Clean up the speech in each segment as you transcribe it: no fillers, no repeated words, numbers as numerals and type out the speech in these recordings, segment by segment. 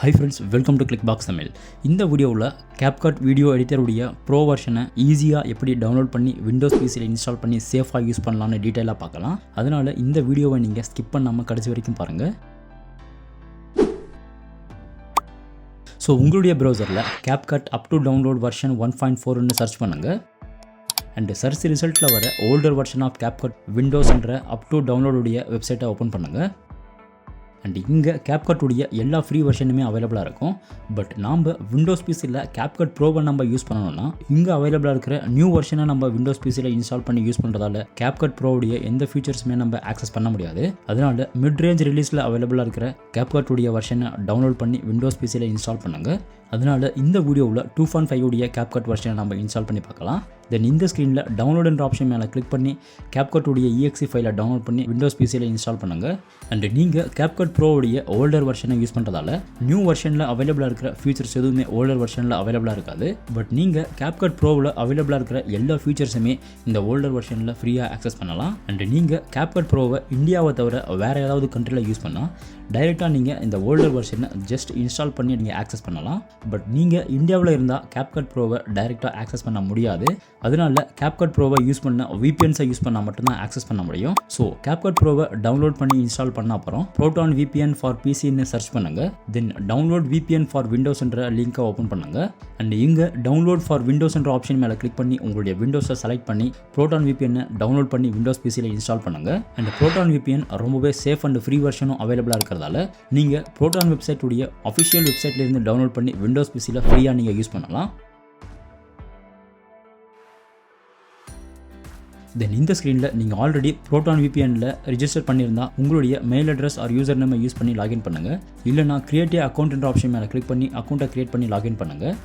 Hi friends, welcome to Clickbox Tamil. இந்த வீடியோவில் Capcut video எடிட்டருடைய bro வெர்ஷனை ஈஸியாக எப்படி டவுன்லோட் பண்ணி விண்டோஸ் பிசியில் இன்ஸ்டால் பண்ணி சேஃபாக யூஸ் பண்ணலாம்னு டீட்டெயிலாக பார்க்கலாம். அதனால் இந்த வீடியோவை நீங்கள் ஸ்கிப் பண்ணாமல் கடைசி வரைக்கும் பாருங்கள். ஸோ உங்களுடைய ப்ரௌசரில் Capcut up to download version 1.4ன்னு சர்ச் பண்ணுங்கள். அண்ட் சர்ச் ரிசல்ட்டில் வர ஓல்டர் வெர்ஷன் ஆஃப் Capcut விண்டோஸ்ன்ற அப் டு டவுன்லோடுடைய வெப்சைட்டை ஓப்பன் பண்ணுங்கள். அண்ட் இங்கே Capcut உடைய எல்லா ஃப்ரீ வெர்ஷனுமே அவைலபிளாக இருக்கும். பட் நாம் விண்டோஸ் பிசியில் Capcut ப்ரோவை நம்ம யூஸ் பண்ணணும்னா இங்கே அவைலபிளாக இருக்கிற நியூ வெர்ஷனை நம்ம விண்டோஸ் பிசியில் இன்ஸ்டால் பண்ணி யூஸ் பண்ணுறதால Capcut ப்ரோவுடைய எந்த ஃபீச்சர்ஸுமே நம்ம ஆக்சஸ் பண்ண முடியாது. அதனால் மிட் ரேஞ்ச் ரிலீஸில் அவைலபிளாக இருக்கிற Capcut உடைய வெர்ஷனை டவுன்லோட் பண்ணி விண்டோஸ் பிசியில் இன்ஸ்டால் பண்ணுங்கள். அதனால் இந்த வீடியோவில் 2.5 உடைய Capcut வெர்ஷனை நம்ம இன்ஸ்டால் பண்ணி பார்க்கலாம். தென் இந்த ஸ்க்ரீனில் டவுன்லோடுன்ற ஆப்ஷன் மேலே கிளிக் பண்ணி Capcut உடைய EXE ஃபைலை டவுன்லோட் பண்ணி விண்டோஸ் பிசியில் இன்ஸ்டால் பண்ணுங்கள். அண்ட் நீங்கள் Capcut ப்ரோவுடைய ஓல்டர் வெர்ஷனை யூஸ் பண்ணுறதால நியூ வெர்ஷனில் அவைலபிளாக இருக்கிற ஃபீச்சர்ஸ் எதுவுமே ஓல்டர் வெர்ஷனில் அவைலபிளாக இருக்காது. பட் நீங்கள் Capcut ப்ரோவில் அவைலபிளாக இருக்கிற எல்லா ஃபீச்சர்ஸுமே இந்த ஓல்டர் வெர்ஷனில் ஃப்ரீயாக ஆக்சஸ் பண்ணலாம். அண்ட் நீங்கள் Capcut ப்ரோவை இந்தியாவை தவிர வேறு ஏதாவது கண்ட்ரியில் யூஸ் பண்ணால் டைரெக்டாக நீங்கள் இந்த ஓல்டர் வெர்ஷனை ஜஸ்ட் இன்ஸ்டால் பண்ணி நீங்கள் ஆக்சஸ் பண்ணலாம். பட் நீங்கள் இந்தியாவில் இருந்தால் Capcut ப்ரோவை டைரெக்டாக ஆக்சஸ் பண்ண முடியாது. அதனால Capcut ப்ரோவை யூஸ் பண்ண VPNஸை யூஸ் பண்ணால் மட்டும்தான் ஆக்சஸ் பண்ண முடியும். ஸோ Capcut ப்ரோவை டவுன்லோட் பண்ணி இன்ஸ்டால் பண்ண அப்புறம் Proton VPN ஃபார் PCன்னு சர்ச் பண்ணுங்கள். தென் டவுன்லோட் VPN ஃபார் விண்டோஸ்ன்ற லிங்கை ஓப்பன் பண்ணுங்கள். அண்ட் இங்கே டவுன்லோட் ஃபார் விண்டோஸ்ன்ற ஆப்ஷன் மேலே கிளிக் பண்ணி உங்களுடைய விண்டோஸை செலக்ட் பண்ணி Proton VPN டவுன்லோட் பண்ணி விண்டோஸ் பிசியில் இன்ஸ்டால் பண்ணுங்கள். அண்ட் Proton VPN ரொம்பவே சேஃப் அண்ட் ஃப்ரீ வெர்ஷனும் அவைலபிளாக இருக்கிறதால நீங்கள் Proton வெப்சைட் உடைய அஃபிஷியல் வெப்சைட்லேருந்து டவுன்லோட் பண்ணி விண்டோஸ் பிசியில் ஃப்ரீயாக நீங்கள் யூஸ் பண்ணலாம். தென் இந்த ஸ்க்ரீனில் நீங்கள் ஆல்ரெடி Proton VPNல ரிஜிஸ்டர் பண்ணியிருந்தால் உங்களுடைய மெயில் அட்ரஸ் ஆர் யூசர் நேமை யூஸ் பண்ணி லாகின் பண்ணுங்கள். இல்லைனா கிரியேட் அக்கௌண்ட்ன்ற ஆப்ஷன் மேலே கிளிக் பண்ணி அக்கௌண்ட்டை கிரியேட் பண்ணி லாகின் பண்ணுங்கள்.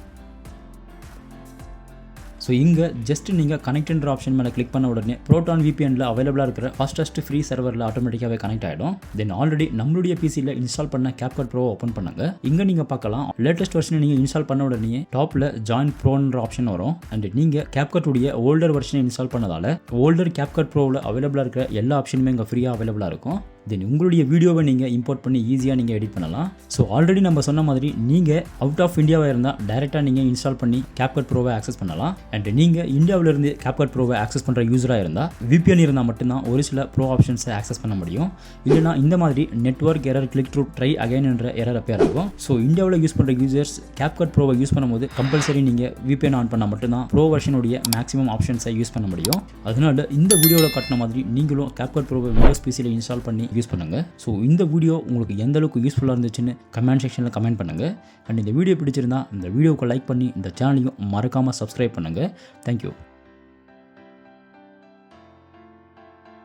ஸோ இங்கே ஜஸ்ட் நீங்கள் கனெக்ட்ன்ற ஆப்ஷன் மேலே கிளிக் பண்ண உடனே Proton VPNல அவைலபிளாக இருக்கிற ஃபஸ்ட் ஃப்ரீ சர்வரில் ஆட்டோமேட்டிக்காகவே கனெக்ட் ஆகிடும். தென் ஆல்ரெடி நம்மளுடைய பிசியில் இன்ஸ்டால் பண்ண Capcut ப்ரோ ஓப்பன் பண்ணுங்கள். இங்கே நீங்கள் பார்க்கலாம் லேட்டஸ்ட் வெர்ஷனை நீங்கள் இன்ஸ்டால் பண்ண உடனே டாப்பில் ஜாயின் ப்ரோன்ற ஆப்ஷன் வரும். அண்ட் நீங்கள் Capcut உடைய ஓல்டர் வெர்ஷனை இன்ஸ்டால் பண்ணதால் ஓல்டர் Capcut ப்ரோவில் அவைலபிளாக இருக்கிற எல்லா ஆப்ஷனுமே இங்கே ஃப்ரீயாக அவைலபிளாக இருக்கும். தென் உங்களுடைய வீடியோவை நீங்கள் இம்போர்ட் பண்ணி ஈஸியாக நீங்கள் எடிட் பண்ணலாம். ஸோ ஆல்ரெடி நம்ம சொன்ன மாதிரி நீங்கள் அவுட் ஆஃப் இந்தியாவாக இருந்தால் டைரெக்டாக நீங்கள் இன்ஸ்டால் பண்ணி Capcut ப்ரோவை ஆக்சஸ் பண்ணலாம். அண்ட் நீங்கள் இந்தியாவிலிருந்து Capcut ப்ரோவை ஆக்சஸ் பண்ணுற யூஸராக இருந்தால் VPN இருந்தால் மட்டும்தான் ஒரு சில ப்ரோ ஆப்ஷன்ஸை ஆக்சஸ் பண்ண முடியும். இல்லைனா இந்த மாதிரி network error click through try again என்ற எரர் அப்பேர் ஆகும். ஸோ இந்தியாவில் யூஸ் பண்ணுற யூசர்ஸ் Capcut ப்ரோவை யூஸ் பண்ணும்போது கம்பல்சரி நீங்கள் VPN ஆன் பண்ணால் மட்டும்தான் ப்ரோ வெர்ஷனுடைய மேக்ஸிமம் ஆப்ஷன்ஸை யூஸ் பண்ண முடியும். அதனால இந்த வீடியோவில் காட்டின மாதிரி நீங்களும் Capcut ப்ரோவை விண்டோஸ் பிசியில் இன்ஸ்டால் பண்ணி யூஸ் பண்ணுங்கள். ஸோ இந்த வீடியோ உங்களுக்கு எந்த அளவுக்கு யூஸ்ஃபுல்லாக இருந்துச்சுன்னு கமெண்ட் செக்ஷனில் கமெண்ட் பண்ணுங்கள். அண்ட் இந்த வீடியோ பிடிச்சிருந்தா இந்த வீடியோவுக்கு லைக் பண்ணி இந்த சேனலையும் மறக்காமல் சப்ஸ்கிரைப் பண்ணுங்கள். தேங்க்யூ.